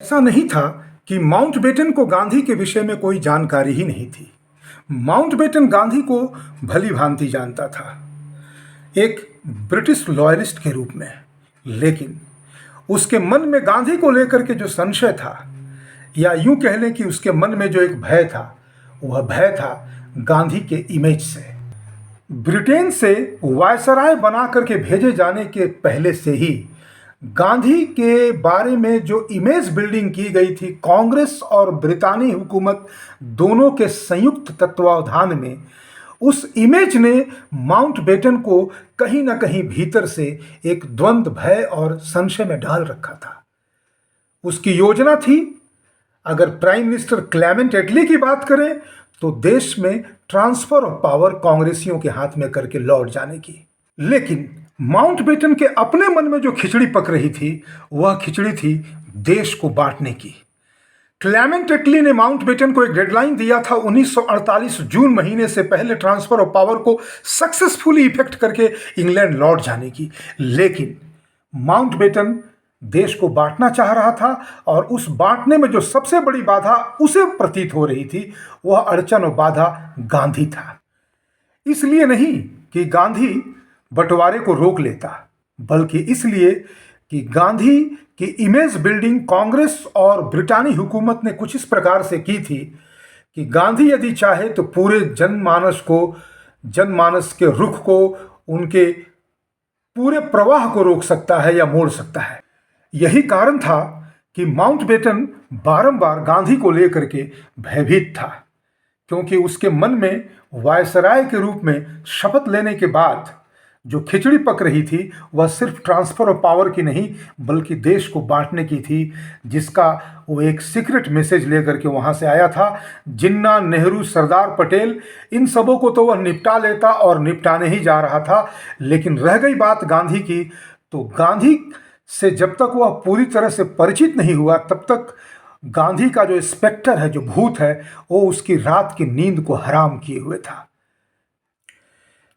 ऐसा नहीं था कि माउंटबेटन को गांधी के विषय में कोई जानकारी ही नहीं थी। माउंटबेटन गांधी को भली भांति जानता था, एक ब्रिटिश लॉयलिस्ट के रूप में। लेकिन उसके मन में गांधी को लेकर के जो संशय था, या यूं कह लें कि उसके मन में जो एक भय था, वह भय था गांधी के इमेज से। ब्रिटेन से वायसराय बना करके भेजे जाने के पहले से ही गांधी के बारे में जो इमेज बिल्डिंग की गई थी, कांग्रेस और ब्रितानी हुकूमत दोनों के संयुक्त तत्वावधान में, उस इमेज ने माउंटबेटन को कहीं ना कहीं भीतर से एक द्वंद्व, भय और संशय में डाल रखा था। उसकी योजना थी, अगर प्राइम मिनिस्टर क्लेमेंट एटली की बात करें, तो देश में ट्रांसफर ऑफ पावर कांग्रेसियों के हाथ में करके लौट जाने की। लेकिन माउंटबेटन के अपने मन में जो खिचड़ी पक रही थी, वह खिचड़ी थी देश को बांटने की। क्लेमेंट एटली ने माउंटबेटन को एक डेडलाइन दिया था 1948 जून महीने से पहले ट्रांसफर ऑफ पावर को सक्सेसफुली इफेक्ट करके इंग्लैंड लौट जाने की। लेकिन माउंटबेटन देश को बांटना चाह रहा था, और उस बांटने में जो सबसे बड़ी बाधा उसे प्रतीत हो रही थी, वह अड़चन और बाधा गांधी था। इसलिए नहीं कि गांधी बंटवारे को रोक लेता, बल्कि इसलिए कि गांधी की इमेज बिल्डिंग कांग्रेस और ब्रिटानी हुकूमत ने कुछ इस प्रकार से की थी कि गांधी यदि चाहे तो पूरे जनमानस के रुख को, उनके पूरे प्रवाह को रोक सकता है या मोड़ सकता है। यही कारण था कि माउंटबेटन बारंबार गांधी को लेकर के भयभीत था, क्योंकि उसके मन में वायसराय के रूप में शपथ लेने के बाद जो खिचड़ी पक रही थी, वह सिर्फ ट्रांसफर ऑफ पावर की नहीं, बल्कि देश को बांटने की थी, जिसका वो एक सीक्रेट मैसेज लेकर के वहां से आया था। जिन्ना, नेहरू, सरदार पटेल, इन सबों को तो वह निपटा लेता और निपटाने ही जा रहा था। लेकिन रह गई बात गांधी की, तो गांधी से जब तक वह पूरी तरह से परिचित नहीं हुआ, तब तक गांधी का जो स्पेक्टर है, जो भूत है, वो उसकी रात की नींद को हराम किए हुए था।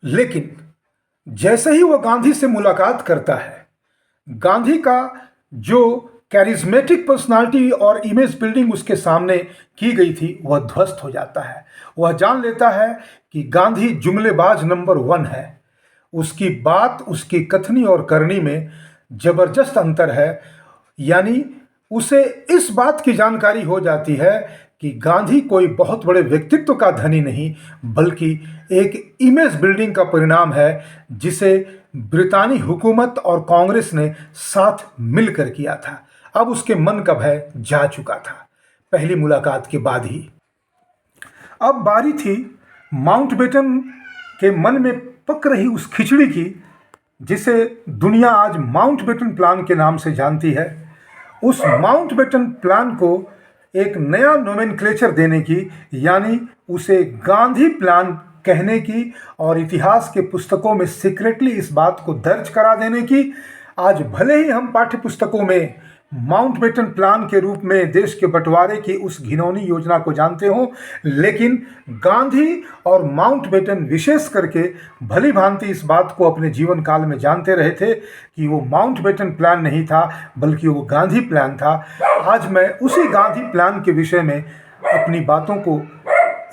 लेकिन जैसे ही वह गांधी से मुलाकात करता है, गांधी का जो कैरिज्मेटिक पर्सनालिटी और इमेज बिल्डिंग उसके सामने की गई थी, वह ध्वस्त हो जाता है। वह जान लेता है कि गांधी जुमलेबाज नंबर 1 है। उसकी बात, उसकी कथनी और करनी में जबरदस्त अंतर है। यानी उसे इस बात की जानकारी हो जाती है कि गांधी कोई बहुत बड़े व्यक्तित्व का धनी नहीं, बल्कि एक इमेज बिल्डिंग का परिणाम है, जिसे ब्रितानी हुकूमत और कांग्रेस ने साथ मिलकर किया था। अब उसके मन का भय जा चुका था पहली मुलाकात के बाद ही। अब बारी थी माउंटबेटन के मन में पक रही उस खिचड़ी की, जिसे दुनिया आज माउंटबेटन प्लान के नाम से जानती है। उस माउंटबेटन प्लान को एक नया नोमेनक्लेचर देने की, यानी उसे गांधी प्लान कहने की, और इतिहास के पुस्तकों में सीक्रेटली इस बात को दर्ज करा देने की। आज भले ही हम पाठ्य पुस्तकों में माउंटबेटन प्लान के रूप में देश के बंटवारे की उस घिनौनी योजना को जानते हो, लेकिन गांधी और माउंटबेटन विशेष करके भली भांति इस बात को अपने जीवन काल में जानते रहे थे कि वो माउंटबेटन प्लान नहीं था, बल्कि वो गांधी प्लान था। आज मैं उसी गांधी प्लान के विषय में अपनी बातों को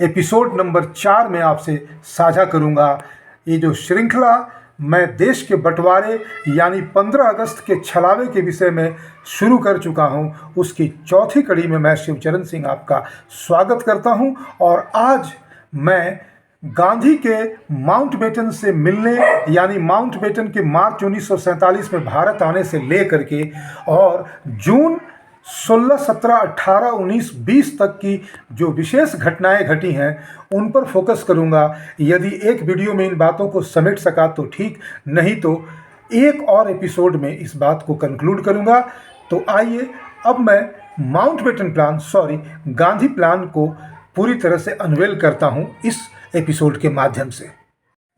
एपिसोड नंबर 4 में आपसे साझा करूंगा। ये जो श्रृंखला मैं देश के बंटवारे यानी 15 अगस्त के छलावे के विषय में शुरू कर चुका हूं, उसकी चौथी कड़ी में मैं शिवचरण सिंह आपका स्वागत करता हूं। और आज मैं गांधी के माउंटबेटन से मिलने, यानी माउंटबेटन के मार्च 1947 में भारत आने से लेकर के और जून 16, 17, 18, 19, 20 तक की जो विशेष घटनाएं घटी हैं, उन पर फोकस करूंगा। यदि एक वीडियो में इन बातों को समेट सका तो ठीक, नहीं तो एक और एपिसोड में इस बात को कंक्लूड करूंगा। तो आइए अब मैं माउंटबेटन प्लान, गांधी प्लान को पूरी तरह से अनवेल करता हूं इस एपिसोड के माध्यम से।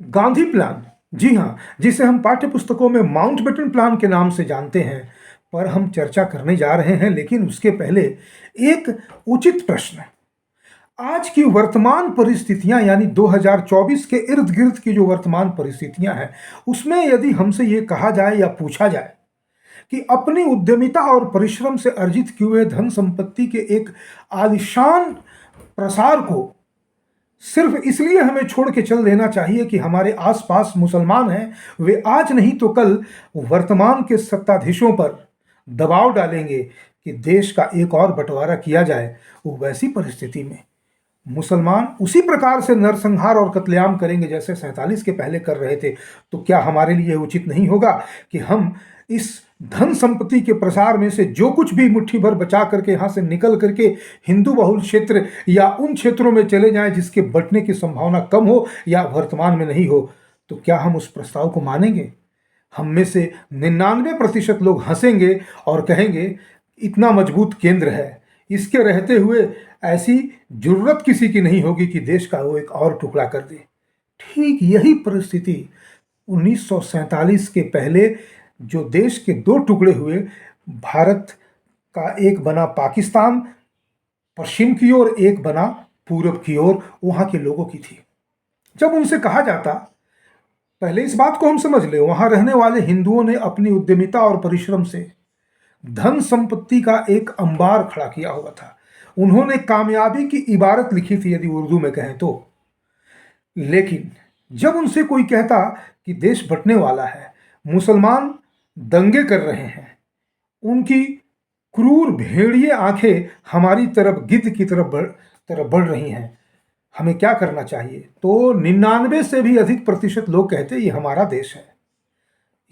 गांधी प्लान, जी हाँ, जिसे हम पाठ्य पुस्तकों में माउंटबेटन प्लान के नाम से जानते हैं, पर हम चर्चा करने जा रहे हैं। लेकिन उसके पहले एक उचित प्रश्न। आज की वर्तमान परिस्थितियां, यानी 2024 के इर्द गिर्द की जो वर्तमान परिस्थितियां हैं, उसमें यदि हमसे ये कहा जाए या पूछा जाए कि अपनी उद्यमिता और परिश्रम से अर्जित किए हुए धन संपत्ति के एक आलिशान प्रसार को सिर्फ इसलिए हमें छोड़ के चल देना चाहिए कि हमारे आसपास मुसलमान हैं, वे आज नहीं तो कल वर्तमान के सत्ताधीशों पर दबाव डालेंगे कि देश का एक और बंटवारा किया जाए। वो वैसी परिस्थिति में मुसलमान उसी प्रकार से नरसंहार और कत्लेआम करेंगे जैसे 47 के पहले कर रहे थे। तो क्या हमारे लिए उचित नहीं होगा कि हम इस धन संपत्ति के प्रसार में से जो कुछ भी मुट्ठी भर बचा करके यहाँ से निकल करके हिंदू बहुल क्षेत्र या उन क्षेत्रों में चले जाएं जिसके बंटने की संभावना कम हो या वर्तमान में नहीं हो, तो क्या हम उस प्रस्ताव को मानेंगे? हम में से 99% लोग हंसेंगे और कहेंगे इतना मजबूत केंद्र है, इसके रहते हुए ऐसी जरूरत किसी की नहीं होगी कि देश का वो एक और टुकड़ा कर दे। ठीक यही परिस्थिति 1947 के पहले जो देश के दो टुकड़े हुए, भारत का एक बना पाकिस्तान पश्चिम की ओर, एक बना पूरब की ओर, वहाँ के लोगों की थी। जब उनसे कहा जाता, पहले इस बात को हम समझ ले, वहाँ रहने वाले हिंदुओं ने अपनी उद्यमिता और परिश्रम से धन संपत्ति का एक अंबार खड़ा किया हुआ था। उन्होंने कामयाबी की इबारत लिखी थी यदि उर्दू में कहें तो। लेकिन जब उनसे कोई कहता कि देश बंटने वाला है, मुसलमान दंगे कर रहे हैं, उनकी क्रूर भेड़िए आंखें हमारी तरफ गिद्ध की तरफ बढ़ रही हैं, हमें क्या करना चाहिए, तो 99 से भी अधिक प्रतिशत लोग कहते ये हमारा देश है,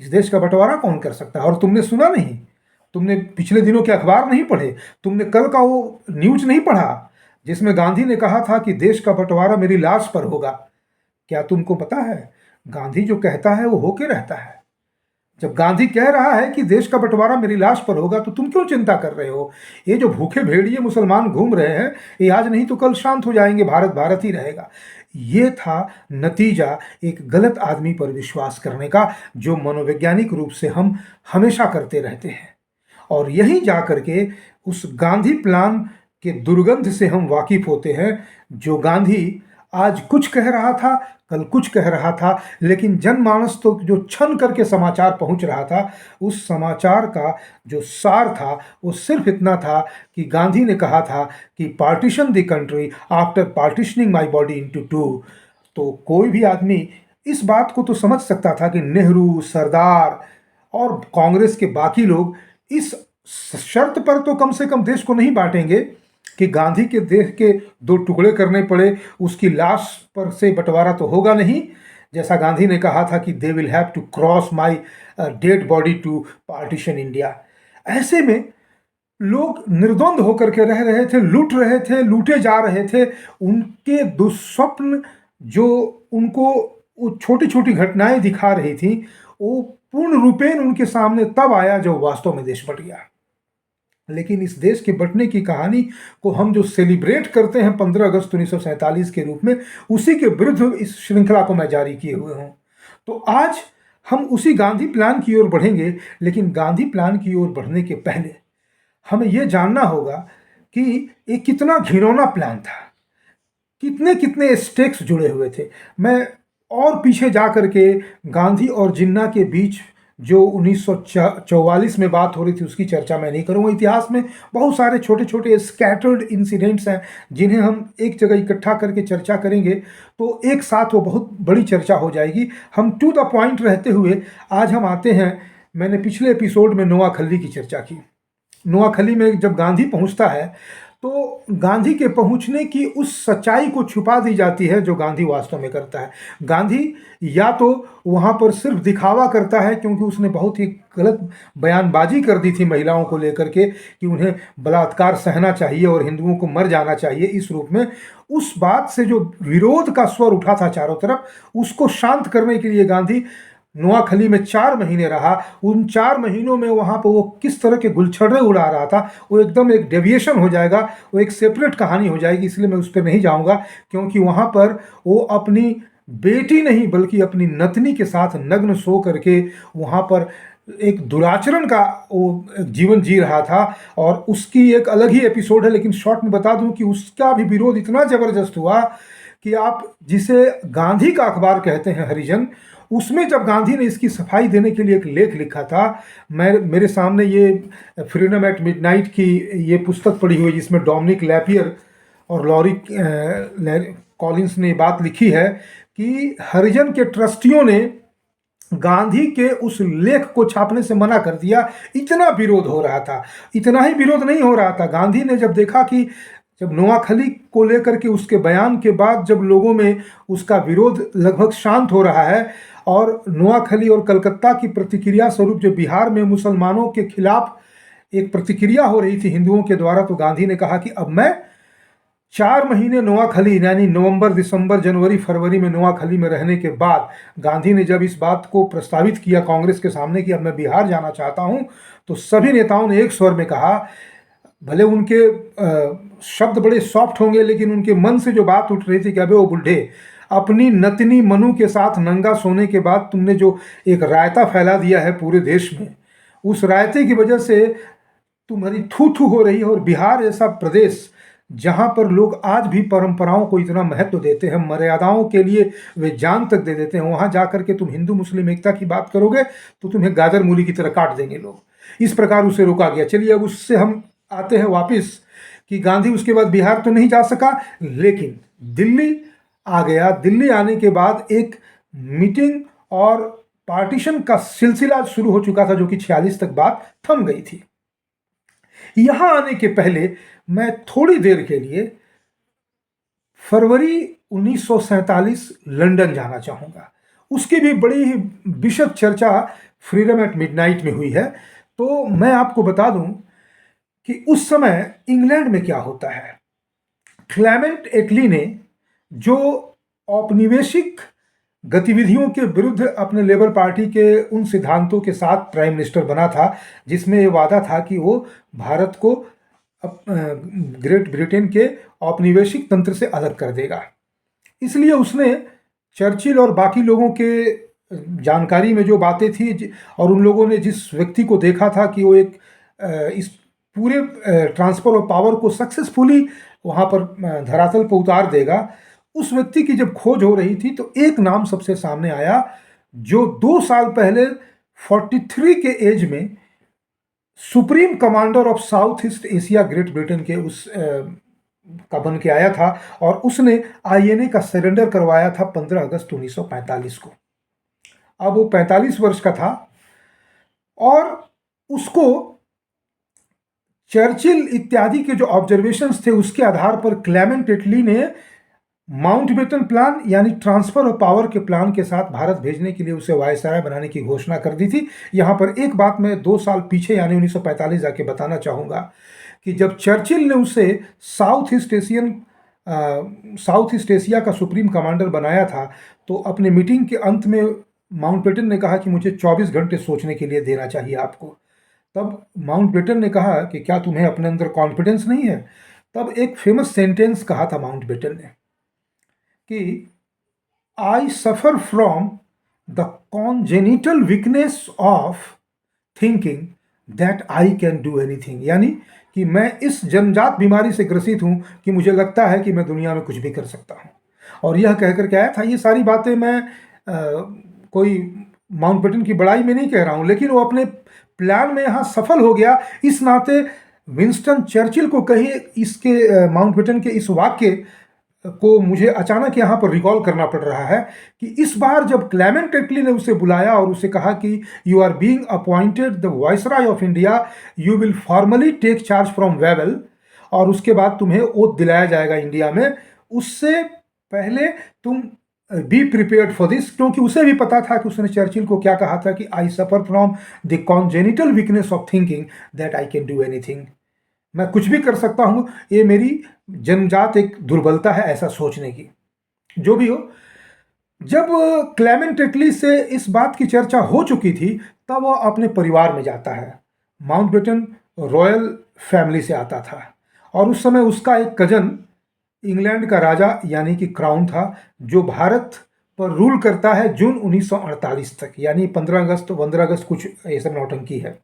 इस देश का बंटवारा कौन कर सकता है। और तुमने सुना नहीं, तुमने पिछले दिनों के अखबार नहीं पढ़े, तुमने कल का वो न्यूज नहीं पढ़ा जिसमें गांधी ने कहा था कि देश का बंटवारा मेरी लाश पर होगा। क्या तुमको पता है, गांधी जो कहता है वो होके रहता है। जब गांधी कह रहा है कि देश का बंटवारा मेरी लाश पर होगा, तो तुम क्यों चिंता कर रहे हो? ये जो भूखे भेड़िए मुसलमान घूम रहे हैं, ये आज नहीं तो कल शांत हो जाएंगे, भारत भारत ही रहेगा। ये था नतीजा एक गलत आदमी पर विश्वास करने का, जो मनोवैज्ञानिक रूप से हम हमेशा करते रहते हैं। और यहीं जा करके उस गांधी प्लान के दुर्गंध से हम वाकिफ होते हैं। जो गांधी आज कुछ कह रहा था, कल कुछ कह रहा था, लेकिन जनमानस तो जो छन करके समाचार पहुंच रहा था, उस समाचार का जो सार था वो सिर्फ इतना था कि गांधी ने कहा था कि partition the country after partitioning my body into two. तो कोई भी आदमी इस बात को तो समझ सकता था कि नेहरू, सरदार और कांग्रेस के बाकी लोग इस शर्त पर तो कम से कम देश को नहीं बांटेंगे कि गांधी के देश के दो टुकड़े करने पड़े, उसकी लाश पर से बंटवारा तो होगा नहीं। जैसा गांधी ने कहा था कि they will have to cross my dead body to partition India. ऐसे में लोग निर्द्वंद होकर के रह रहे थे, लूट रहे थे, लूटे जा रहे थे। उनके दुस्वप्न जो उनको छोटी छोटी घटनाएं दिखा रही थी, वो पूर्ण रूपेण उनके सामने तब आया जब वास्तव में देश बंट गया। लेकिन इस देश के बंटने की कहानी को हम जो सेलिब्रेट करते हैं 15 अगस्त 1947 के रूप में, उसी के विरुद्ध इस श्रृंखला को मैं जारी किए हुए हूँ। तो आज हम उसी गांधी प्लान की ओर बढ़ेंगे, लेकिन गांधी प्लान की ओर बढ़ने के पहले हमें यह जानना होगा कि ये कितना घिनौना प्लान था, कितने कितने स्टेक्स जुड़े हुए थे। मैं और पीछे जा करके गांधी और जिन्ना के बीच जो 1944 में बात हो रही थी उसकी चर्चा मैं नहीं करूँगा। इतिहास में बहुत सारे छोटे छोटे स्कैटर्ड इंसिडेंट्स हैं जिन्हें हम एक जगह इकट्ठा करके चर्चा करेंगे तो एक साथ वो बहुत बड़ी चर्चा हो जाएगी। हम टू द पॉइंट रहते हुए आज हम आते हैं, मैंने पिछले एपिसोड में नोआखली की चर्चा की। नोआखली में जब गांधी पहुंचता है तो गांधी के पहुंचने की उस सच्चाई को छुपा दी जाती है जो गांधी वास्तव में करता है। गांधी या तो वहां पर सिर्फ दिखावा करता है, क्योंकि उसने बहुत ही गलत बयानबाजी कर दी थी महिलाओं को लेकर के कि उन्हें बलात्कार सहना चाहिए और हिंदुओं को मर जाना चाहिए, इस रूप में उस बात से जो विरोध का स्वर उठा था चारों तरफ, उसको शांत करने के लिए गांधी नोआखली में 4 महीने रहा। उन 4 महीनों में वहाँ पर वो किस तरह के गुलछड़े उड़ा रहा था, वो एकदम एक डेविएशन हो जाएगा, वो एक सेपरेट कहानी हो जाएगी, इसलिए मैं उस पर नहीं जाऊँगा। क्योंकि वहाँ पर वो अपनी बेटी नहीं बल्कि अपनी नतनी के साथ नग्न सो करके वहाँ पर एक दुराचरण का वो जीवन जी रहा था, और उसकी एक अलग ही एपिसोड है। लेकिन शॉर्ट में बता दूं कि उसका भी विरोध इतना ज़बरदस्त हुआ कि आप जिसे गांधी का अखबार कहते हैं हरिजन, उसमें जब गांधी ने इसकी सफाई देने के लिए एक लेख लिखा था, मैं मेरे सामने ये फ्रीडम एट मिडनाइट की ये पुस्तक पड़ी हुई, जिसमें डोमिनिक लैपियर और लॉरी कॉलिंस ने बात लिखी है कि हरिजन के ट्रस्टियों ने गांधी के उस लेख को छापने से मना कर दिया। इतना विरोध हो रहा था। इतना ही विरोध नहीं हो रहा था, गांधी ने जब देखा कि जब नोआखली को लेकर के उसके बयान के बाद जब लोगों में उसका विरोध लगभग शांत हो रहा है, और नोआखली और कलकत्ता की प्रतिक्रिया स्वरूप जो बिहार में मुसलमानों के खिलाफ एक प्रतिक्रिया हो रही थी हिंदुओं के द्वारा, तो गांधी ने कहा कि अब मैं 4 महीने नोआखली यानी नवंबर, दिसंबर, जनवरी, फरवरी में नोआखली में रहने के बाद गांधी ने जब इस बात को प्रस्तावित किया कांग्रेस के सामने कि अब मैं बिहार जाना चाहता हूं, तो सभी नेताओं ने एक स्वर में कहा, भले उनके शब्द बड़े सॉफ्ट होंगे, लेकिन उनके मन से जो बात उठ रही थी कि अबे वो बुढ़े, अपनी नतनी मनु के साथ नंगा सोने के बाद तुमने जो एक रायता फैला दिया है पूरे देश में, उस रायते की वजह से तुम्हारी थू थू हो रही है। और बिहार ऐसा प्रदेश जहां पर लोग आज भी परंपराओं को इतना महत्व देते हैं, मर्यादाओं के लिए वे जान तक दे देते हैं, वहां जाकर के तुम हिंदू मुस्लिम एकता की बात करोगे तो तुम्हें गाजर मूली की तरह काट देंगे लोग। इस प्रकार उसे रोका गया। चलिए अब उससे हम आते हैं वापिस कि गांधी उसके बाद बिहार तो नहीं जा सका, लेकिन दिल्ली आ गया। दिल्ली आने के बाद एक मीटिंग और पार्टीशन का सिलसिला शुरू हो चुका था, जो कि 46 तक बात थम गई थी। यहां आने के पहले मैं थोड़ी देर के लिए फरवरी 1947 लंदन जाना चाहूंगा। उसकी भी बड़ी ही विशद चर्चा फ्रीडम एट मिडनाइट में हुई है। तो मैं आपको बता दूं कि उस समय इंग्लैंड में क्या होता है। क्लेमेंट एटली ने जो औपनिवेशिक गतिविधियों के विरुद्ध अपने लेबर पार्टी के उन सिद्धांतों के साथ प्राइम मिनिस्टर बना था, जिसमें यह वादा था कि वो भारत को ग्रेट ब्रिटेन के औपनिवेशिक तंत्र से अलग कर देगा। इसलिए उसने चर्चिल और बाकी लोगों के जानकारी में जो बातें थी, और उन लोगों ने जिस व्यक्ति को देखा था कि वो एक इस पूरे ट्रांसफर ऑफ पावर को सक्सेसफुली वहाँ पर धरातल पर उतार देगा, उस व्यक्ति की जब खोज हो रही थी तो एक नाम सबसे सामने आया, जो 2 साल पहले 43 के एज में supreme commander of south east Asia great Britain के उस का बन के आया था, और उसने आईएनए का सरेंडर करवाया था 15 अगस्त 1945 को। अब वो 45 वर्ष का था, और उसको चर्चिल इत्यादि के जो ऑब्जर्वेशंस थे उसके आधार पर क्लेमेंट एटली ने माउंटबेटन प्लान यानी ट्रांसफर ऑफ पावर के प्लान के साथ भारत भेजने के लिए उसे वायसराय बनाने की घोषणा कर दी थी। यहाँ पर एक बात मैं 2 साल पीछे यानी 1945 जाके बताना चाहूँगा कि जब चर्चिल ने उसे साउथ ईस्ट एशिया का सुप्रीम कमांडर बनाया था, तो अपने मीटिंग के अंत में माउंटबेटन ने कहा कि मुझे 24 घंटे सोचने के लिए देना चाहिए आपको। तब माउंटबेटन ने कहा कि क्या तुम्हें अपने अंदर कॉन्फिडेंस नहीं है? तब एक फेमस सेंटेंस कहा था माउंटबेटन ने कि I suffer from the congenital weakness of thinking that I can do anything, यानी कि मैं इस जन्मजात बीमारी से ग्रसित हूं कि मुझे लगता है कि मैं दुनिया में कुछ भी कर सकता हूं। और यह कहकर के आया था। ये सारी बातें मैं कोई माउंटबेटन की बड़ाई में नहीं कह रहा हूं, लेकिन वो अपने प्लान में यहाँ सफल हो गया। इस नाते विंस्टन चर्चिल को कहिए, इसके माउंटबेटन के इस वाक्य को मुझे अचानक यहाँ पर रिकॉल करना पड़ रहा है कि इस बार जब क्लेमेंट एटली ने उसे बुलाया और उसे कहा कि you are being appointed the viceroy of India, you will formally take charge from Wavell, और उसके बाद तुम्हें ओथ दिलाया जाएगा इंडिया में, उससे पहले तुम बी प्रिपेयर्ड फॉर दिस। क्योंकि उसे भी पता था कि उसने चर्चिल को क्या कहा था कि I suffer from the congenital weakness of thinking that I can do anything, मैं कुछ भी कर सकता हूं, ये मेरी जन्मजात एक दुर्बलता है ऐसा सोचने की। जो भी हो, जब क्लेमेंट एटली से इस बात की चर्चा हो चुकी थी, तब वह अपने परिवार में जाता है। माउंटबेटन रॉयल फैमिली से आता था, और उस समय उसका एक कजन इंग्लैंड का राजा यानी कि क्राउन था, जो भारत पर रूल करता है जून 1948 तक, यानी 15 अगस्त 15 अगस्त कुछ ऐसा नौटंकी है।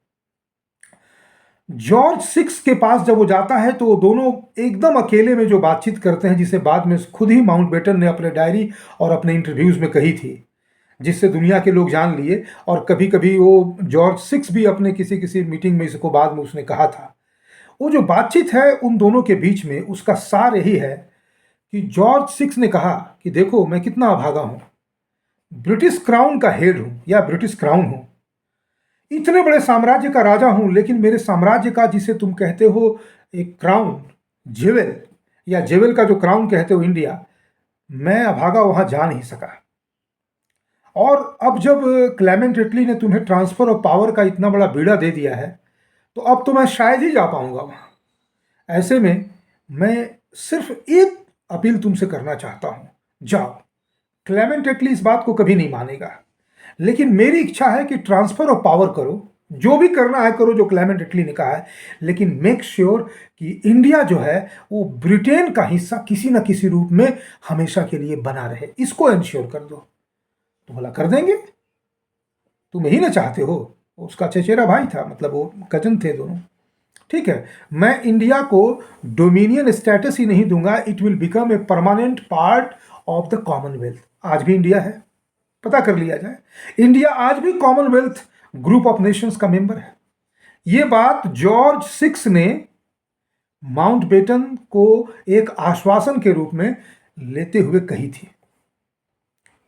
जॉर्ज 6 के पास जब वो जाता है तो वो दोनों एकदम अकेले में जो बातचीत करते हैं, जिसे बाद में खुद ही माउंटबेटन ने अपने डायरी और अपने इंटरव्यूज में कही थी जिससे दुनिया के लोग जान लिए। और कभी कभी वो जॉर्ज सिक्स भी अपने किसी किसी मीटिंग में इसको बाद में उसने कहा था। वो जो बातचीत है उन दोनों के बीच में, उसका सार यही है कि जॉर्ज सिक्स ने कहा कि देखो मैं कितना अभागा हूं, ब्रिटिश क्राउन का हेड हूं या ब्रिटिश क्राउन हूं, इतने बड़े साम्राज्य का राजा हूं, लेकिन मेरे साम्राज्य का जिसे तुम कहते हो एक क्राउन, जेवेल या जेवेल का जो क्राउन कहते हो इंडिया, मैं अभागा वहां जा नहीं सका। और अब जब क्लेमेंट एटली ने तुम्हें ट्रांसफर ऑफ पावर का इतना बड़ा बीड़ा दे दिया है, तो अब तो मैं शायद ही जा पाऊंगा वहां। ऐसे में मैं सिर्फ एक अपील तुमसे करना चाहता हूं, जाओ। क्लेमेंट एटली इस बात को कभी नहीं मानेगा, लेकिन मेरी इच्छा है कि ट्रांसफर ऑफ पावर करो, जो भी करना है करो जो क्लेमेंट एटली ने कहा है, लेकिन मेक श्योर कि इंडिया जो है वो ब्रिटेन का हिस्सा किसी न किसी रूप में हमेशा के लिए बना रहे, इसको इंश्योर कर दो। तो बोला कर देंगे, तुम ही ना चाहते हो। उसका चचेरा भाई था, मतलब वो कजन थे दोनों। ठीक है, मैं इंडिया को डोमिनियन स्टेटस ही नहीं दूंगा, it will become a permanent part of the Commonwealth. आज भी इंडिया है, पता कर लिया जाए, इंडिया आज भी कॉमनवेल्थ ग्रुप ऑफ नेशंस का मेंबर है। यह बात जॉर्ज सिक्स ने माउंटबेटन को एक आश्वासन के रूप में लेते हुए कही थी।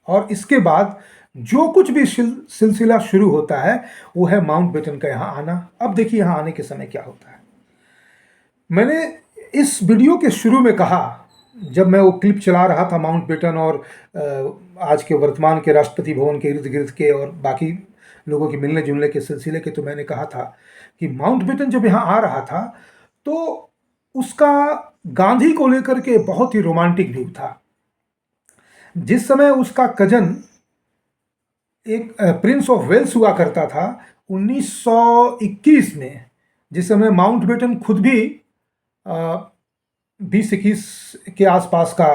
और इसके बाद जो कुछ भी सिलसिला शुरू होता है वो है माउंटबेटन का यहाँ आना। अब देखिए यहाँ आने के समय क्या होता है। मैंने इस वीडियो के शुरू में कहा, जब मैं वो क्लिप चला रहा था माउंटबेटन और आज के वर्तमान के राष्ट्रपति भवन के इर्द गिर्द के और बाकी लोगों के मिलने जुलने के सिलसिले के, तो मैंने कहा था कि माउंटबेटन जब यहाँ आ रहा था तो उसका गांधी को लेकर के बहुत ही रोमांटिक व्यू था। जिस समय उसका कजन एक प्रिंस ऑफ वेल्स हुआ करता था 1921 में, जिस समय माउंटबेटन खुद भी 20-21 के आसपास का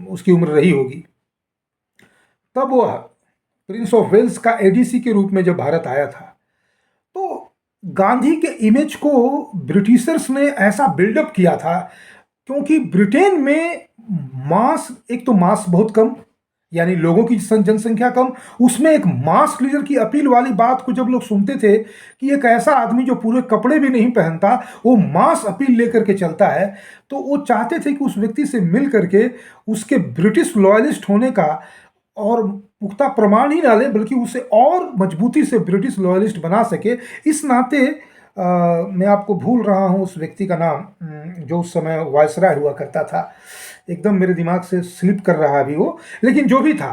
उसकी उम्र रही होगी, तब वह प्रिंस ऑफ वेल्स का एडीसी के रूप में जब भारत आया था, तो गांधी के इमेज को ब्रिटिशर्स ने ऐसा बिल्डअप किया था, क्योंकि ब्रिटेन में मास, एक तो मास बहुत कम, यानी लोगों की जनसंख्या कम, उसमें एक मास लीडर की अपील वाली बात को जब लोग सुनते थे कि एक ऐसा आदमी जो पूरे कपड़े भी नहीं पहनता वो मास अपील लेकर के चलता है, तो वो चाहते थे कि उस व्यक्ति से मिल करके उसके ब्रिटिश लॉयलिस्ट होने का और पुख्ता प्रमाण ही ना ले, बल्कि उसे और मजबूती से ब्रिटिश लॉयलिस्ट बना सके। इस नाते मैं आपको भूल रहा हूँ उस व्यक्ति का नाम, जो उस समय वायसराय हुआ करता था, एकदम मेरे दिमाग से स्लिप कर रहा है अभी वो, लेकिन जो भी था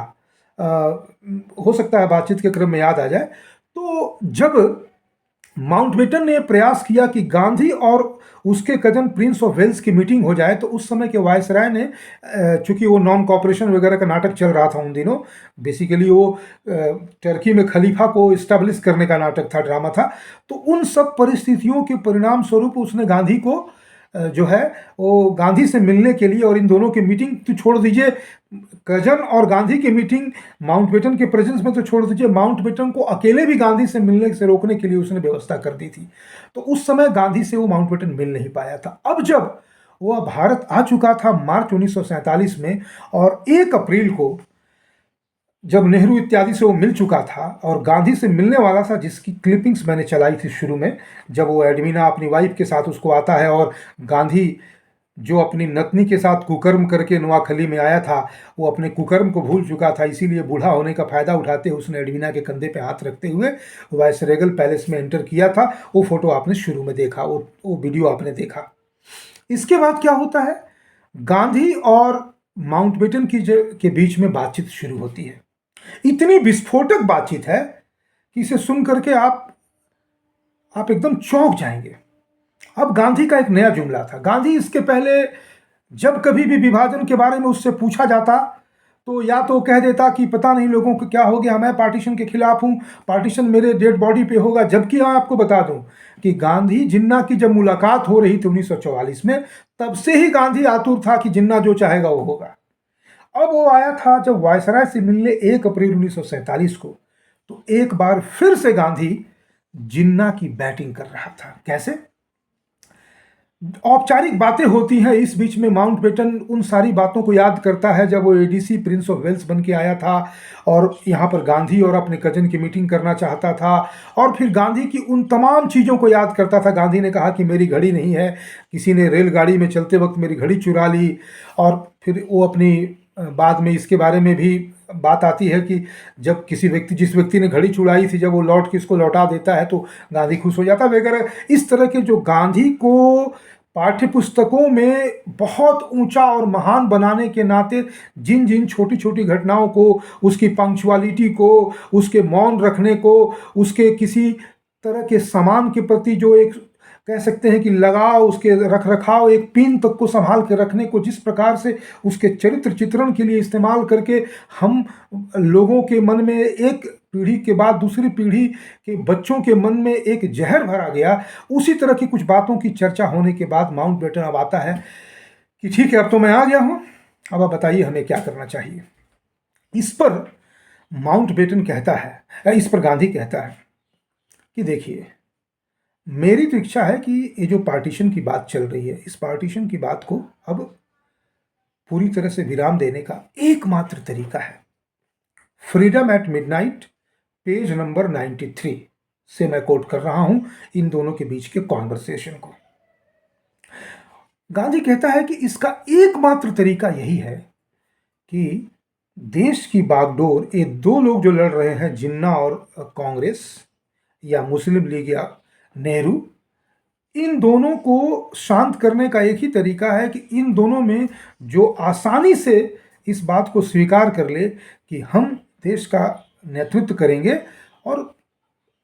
हो सकता है बातचीत के क्रम में याद आ जाए। तो जब माउंटबेटन ने प्रयास किया कि गांधी और उसके कजन प्रिंस ऑफ वेल्स की मीटिंग हो जाए, तो उस समय के वायसराय ने, चूंकि वो नॉन कॉपरेशन वगैरह का नाटक चल रहा था उन दिनों, बेसिकली वो टर्की में खलीफा को इस्टेब्लिश करने का नाटक था, ड्रामा था, तो उन सब परिस्थितियों के परिणाम स्वरूप उसने गांधी को जो है वो गांधी से मिलने के लिए, और इन दोनों की मीटिंग तो छोड़ दीजिए, कजन और गांधी की मीटिंग माउंटबेटन के प्रेजेंस में तो छोड़ दीजिए, माउंटबेटन को अकेले भी गांधी से मिलने से रोकने के लिए उसने व्यवस्था कर दी थी। तो उस समय गांधी से वो माउंटबेटन मिल नहीं पाया था। अब जब वह भारत आ चुका था मार्च 1947 में, और 1 अप्रैल को जब नेहरू इत्यादि से वो मिल चुका था और गांधी से मिलने वाला था, जिसकी क्लिपिंग्स मैंने चलाई थी शुरू में, जब वो एडमिना अपनी वाइफ के साथ उसको आता है और गांधी जो अपनी नतनी के साथ कुकर्म करके नवाखली में आया था, वो अपने कुकर्म को भूल चुका था, इसीलिए बूढ़ा होने का फायदा उठाते हुए उसने एडमिना के कंधे पे हाथ रखते हुए वायसरेगल पैलेस में एंटर किया था। वो फोटो आपने शुरू में देखा, वो वीडियो आपने देखा। इसके बाद क्या होता है, गांधी और माउंटबेटन के बीच में बातचीत शुरू होती है। इतनी विस्फोटक बातचीत है कि इसे सुन करके आप एकदम चौंक जाएंगे। अब गांधी का एक नया जुमला था। गांधी इसके पहले जब कभी भी विभाजन के बारे में उससे पूछा जाता तो या तो कह देता कि पता नहीं लोगों को क्या हो गया, मैं पार्टीशन के खिलाफ हूं, पार्टीशन मेरे डेड बॉडी पे होगा। जबकि मैं आपको बता दूं कि गांधी जिन्ना की जब मुलाकात हो रही थी 1944 में, तब से ही गांधी आतुर था कि जिन्ना जो चाहेगा वो होगा। अब वो आया था जब वायसराय से मिलने 1 अप्रैल 1947 को, तो एक बार फिर से गांधी जिन्ना की बैटिंग कर रहा था। कैसे? औपचारिक बातें होती हैं। इस बीच में माउंटबेटन उन सारी बातों को याद करता है जब वो एडीसी प्रिंस ऑफ वेल्स बन के आया था और यहाँ पर गांधी और अपने कजन की मीटिंग करना चाहता था। और फिर गांधी की उन तमाम चीज़ों को याद करता था। गांधी ने कहा कि मेरी घड़ी नहीं है, किसी ने रेलगाड़ी में चलते वक्त मेरी घड़ी चुरा ली। और फिर वो अपनी बाद में इसके बारे में भी बात आती है कि जब जिस व्यक्ति ने घड़ी चुराई थी, जब वो लौट के इसको लौटा देता है तो गांधी खुश हो जाता है वगैरह। इस तरह के जो गांधी को पाठ्य पुस्तकों में बहुत ऊंचा और महान बनाने के नाते जिन जिन छोटी छोटी घटनाओं को, उसकी पंक्चुअलिटी को, उसके मौन रखने को, उसके किसी तरह के सामान के प्रति जो एक कह सकते हैं कि लगाव, उसके रख रखाव, एक पिन तक को संभाल के रखने को जिस प्रकार से उसके चरित्र चित्रण के लिए इस्तेमाल करके हम लोगों के मन में एक पीढ़ी के बाद दूसरी पीढ़ी के बच्चों के मन में एक जहर भरा गया, उसी तरह की कुछ बातों की चर्चा होने के बाद माउंटबेटन अब आता है कि ठीक है, अब तो मैं आ गया हूं, अब आप बताइए हमें क्या करना चाहिए। इस पर माउंटबेटन कहता है, या इस पर गांधी कहता है कि देखिए, मेरी तो इच्छा है कि ये जो पार्टीशन की बात चल रही है, इस पार्टीशन की बात को अब पूरी तरह से विराम देने का एकमात्र तरीका है freedom at midnight, page number 93 से मैं कोट कर रहा हूं इन दोनों के बीच के कॉन्वर्सेशन को। गांधी कहता है कि इसका एकमात्र तरीका यही है कि देश की बागडोर ये दो लोग जो लड़ रहे हैं, जिन्ना और कांग्रेस या मुस्लिम लीग या नेहरू, इन दोनों को शांत करने का एक ही तरीका है कि इन दोनों में जो आसानी से इस बात को स्वीकार कर ले कि हम देश का नेतृत्व करेंगे और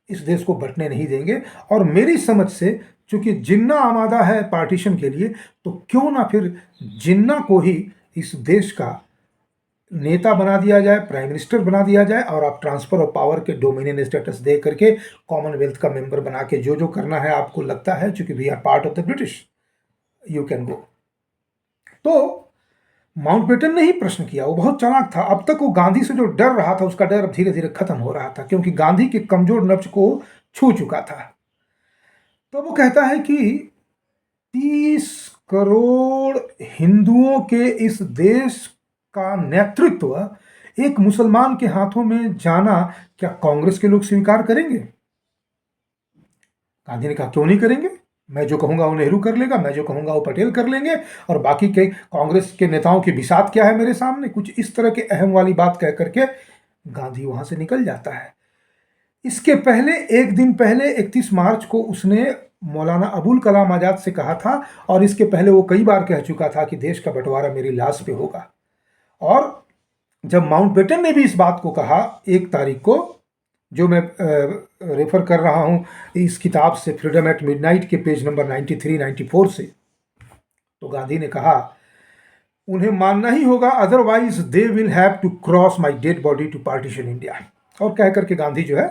इस देश को बंटने नहीं देंगे। और मेरी समझ से चूंकि जिन्ना आमादा है पार्टीशन के लिए, तो क्यों ना फिर जिन्ना को ही इस देश का नेता बना दिया जाए, प्राइम मिनिस्टर बना दिया जाए, और आप ट्रांसफर ऑफ पावर के डोमिनियन स्टेटस दे करके कॉमनवेल्थ का मेंबर बना के जो जो करना है आपको लगता है, चूंकि we are part of the British, you can go. तो माउंटबेटन ने ही प्रश्न किया, वो बहुत चालाक था। अब तक वो गांधी से जो डर रहा था, उसका डर अब धीरे धीरे खत्म हो रहा था, क्योंकि गांधी के कमजोर नब्ज को छू चुका था। तो वो कहता है कि 30 करोड़ हिंदुओं के इस देश का नेतृत्व एक मुसलमान के हाथों में जाना क्या कांग्रेस के लोग स्वीकार करेंगे? गांधी ने कहा, क्यों नहीं करेंगे? मैं जो कहूंगा वो नेहरू कर लेगा, मैं जो कहूंगा वो पटेल कर लेंगे, और बाकी के कांग्रेस के नेताओं की बिसात क्या है मेरे सामने। कुछ इस तरह के अहम वाली बात कह करके गांधी वहां से निकल जाता है। इसके पहले, एक दिन पहले 31 मार्च को उसने मौलाना अबुल कलाम आजाद से कहा था, और इसके पहले वो कई बार कह चुका था कि देश का बंटवारा मेरी लाश पे होगा। और जब माउंटबेटन ने भी इस बात को कहा 1 तारीख को, जो मैं रेफर कर रहा हूं इस किताब से, फ्रीडम एट मिडनाइट के पेज नंबर 93-94 से, तो गांधी ने कहा उन्हें मानना ही होगा, otherwise they will have to cross my dead body to partition India. और कह करके गांधी जो है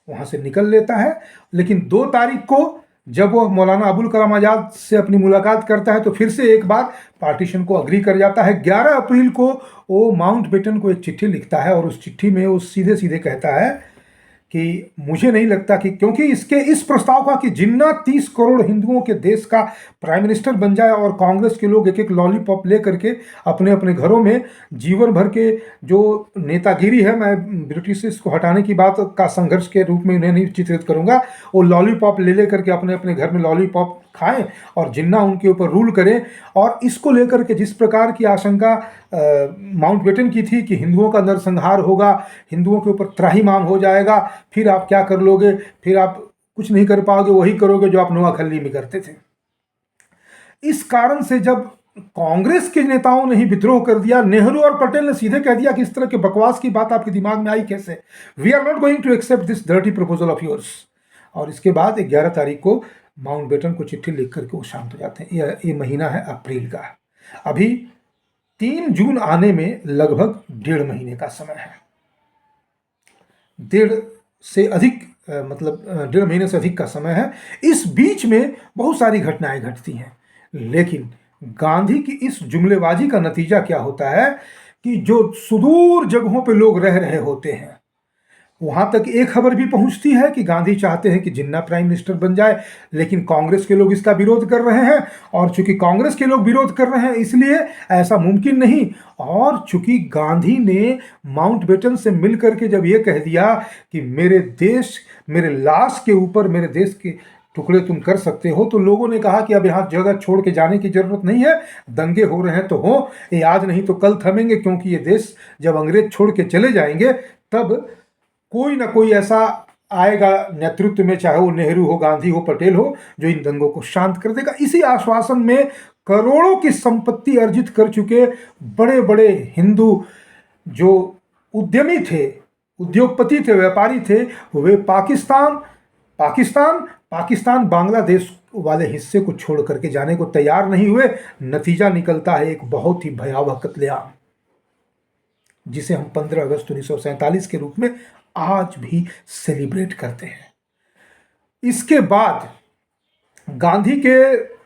वहां से निकल लेता है। लेकिन 2 तारीख को जब वो मौलाना अबुल कलाम आजाद से अपनी मुलाकात करता है, तो फिर से एक बार पार्टीशन को अग्री कर जाता है। 11 अप्रैल को वो माउंटबेटन को एक चिट्ठी लिखता है, और उस चिट्ठी में वो सीधे सीधे कहता है कि मुझे नहीं लगता कि, क्योंकि इसके इस प्रस्ताव का कि जिन्ना 30 करोड़ हिंदुओं के देश का प्राइम मिनिस्टर बन जाए और कांग्रेस के लोग एक एक लॉलीपॉप ले करके अपने अपने घरों में जीवन भर के जो नेतागिरी है, मैं ब्रिटिश को हटाने की बात का संघर्ष के रूप में उन्हें नहीं चित्रित करूंगा, वो लॉलीपॉप ले ले करके अपने अपने घर में लॉलीपॉप खाएं और जिन्ना उनके ऊपर रूल करें। और इसको लेकर के जिस प्रकार की आशंका माउंटबेटन की थी कि हिंदुओं का नरसंहार होगा, हिंदुओं के ऊपर त्राहिमाम हो जाएगा, फिर आप क्या कर लोगे, फिर आप कुछ नहीं कर पाओगे, वही करोगे जो आप नोआखली में करते थे। इस कारण से जब कांग्रेस के नेताओं ने ही विद्रोह कर दिया, नेहरू और पटेल ने सीधे कह दिया कि इस तरह के बकवास की बात आपके दिमाग में आई कैसे, we are not going to accept this dirty proposal of yours. और इसके बाद 11 तारीख को माउंटबेटन को चिट्ठी लिख करके वो शांत हो जाते हैं। ये महीना है अप्रैल का। अभी 3 जून आने में लगभग 1.5 महीने का समय है। 1.5 से अधिक, मतलब 1.5 महीने से अधिक का समय है। इस बीच में बहुत सारी घटनाएं घटती हैं, लेकिन गांधी की इस जुमलेबाजी का नतीजा क्या होता है कि जो सुदूर जगहों पे लोग रह रहे होते हैं, वहां तक एक खबर भी पहुंचती है कि गांधी चाहते हैं कि जिन्ना प्राइम मिनिस्टर बन जाए, लेकिन कांग्रेस के लोग इसका विरोध कर रहे हैं। और चूंकि कांग्रेस के लोग विरोध कर रहे हैं इसलिए ऐसा मुमकिन नहीं। और चूंकि गांधी ने माउंटबेटन से मिल करके जब ये कह दिया कि मेरे देश, मेरे लाश के ऊपर मेरे देश के टुकड़े तुम कर सकते हो, तो लोगों ने कहा कि अब यहाँ जगह छोड़ के जाने की जरूरत नहीं है, दंगे हो रहे हैं तो हो, ये आज नहीं तो कल थमेंगे, क्योंकि ये देश जब अंग्रेज छोड़ के चले जाएंगे तब कोई ना कोई ऐसा आएगा नेतृत्व में, चाहे वो नेहरू हो, गांधी हो, पटेल हो, जो इन दंगों को शांत कर देगा। इसी आश्वासन में करोड़ों की संपत्ति अर्जित कर चुके बड़े बड़े हिंदू जो उद्यमी थे, उद्योगपति थे, व्यापारी थे, वे पाकिस्तान बांग्लादेश वाले हिस्से को छोड़ करके जाने को तैयार नहीं हुए। नतीजा निकलता है एक बहुत ही भयावह कत्लेआम, जिसे हम 15 अगस्त 1947 के रूप में आज भी सेलिब्रेट करते हैं। इसके बाद गांधी के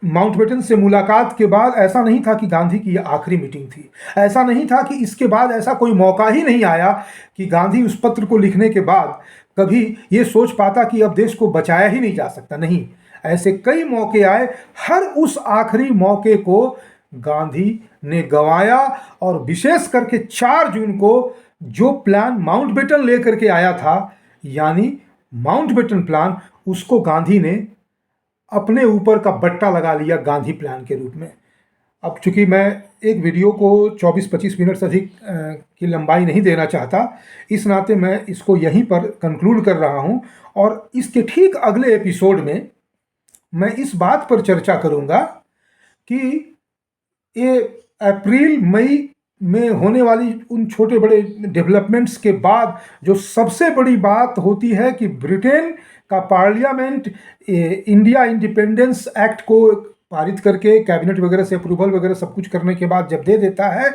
माउंटबेटन से मुलाकात के बाद ऐसा नहीं था कि गांधी की यह आखिरी मीटिंग थी, ऐसा नहीं था कि इसके बाद ऐसा कोई मौका ही नहीं आया कि गांधी उस पत्र को लिखने के बाद कभी ये सोच पाता कि अब देश को बचाया ही नहीं जा सकता। नहीं, ऐसे कई मौके आए, हर उस आखिरी मौके को गांधी ने गंवाया। और विशेष करके 4 जून को जो प्लान माउंटबेटन लेकर के आया था, यानी माउंटबेटन प्लान, उसको गांधी ने अपने ऊपर का बट्टा लगा लिया गांधी प्लान के रूप में। अब चूंकि मैं एक वीडियो को 24-25 मिनट से अधिक की लंबाई नहीं देना चाहता, इस नाते मैं इसको यहीं पर कंक्लूड कर रहा हूं। और इसके ठीक अगले एपिसोड में मैं इस बात पर चर्चा करूंगा कि ये अप्रैल मई में होने वाली उन छोटे बड़े डेवलपमेंट्स के बाद जो सबसे बड़ी बात होती है कि ब्रिटेन का पार्लियामेंट इंडिया इंडिपेंडेंस एक्ट को पारित करके कैबिनेट वगैरह से अप्रूवल वगैरह सब कुछ करने के बाद जब दे देता है,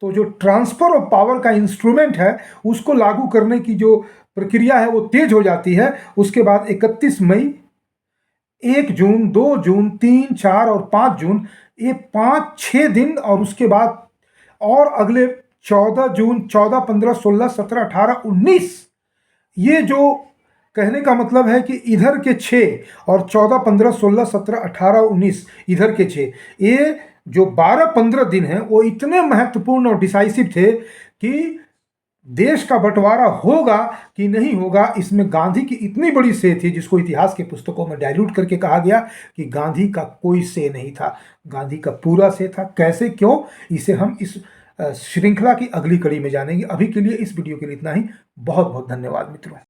तो जो ट्रांसफर ऑफ पावर का इंस्ट्रूमेंट है उसको लागू करने की जो प्रक्रिया है वो तेज हो जाती है। उसके बाद 31 मई, 1 जून, 2 जून, 3, 4 और 5 जून, ये 5-6 दिन, और उसके बाद और अगले 14 जून, 14, 15, 16, 17, 18, 19, ये जो कहने का मतलब है कि इधर के 6 और 14, 15, 16, 17, 18, 19 इधर के 6, ये जो 12-15 दिन हैं वो इतने महत्वपूर्ण और डिसाइसिव थे कि देश का बंटवारा होगा कि नहीं होगा, इसमें गांधी की इतनी बड़ी से थी, जिसको इतिहास के पुस्तकों में डाइल्यूट करके कहा गया कि गांधी का कोई से नहीं था, गांधी का पूरा से था। कैसे, क्यों, इसे हम इस श्रृंखला की अगली कड़ी में जानेंगे। अभी के लिए इस वीडियो के लिए इतना ही। बहुत बहुत धन्यवाद मित्रों।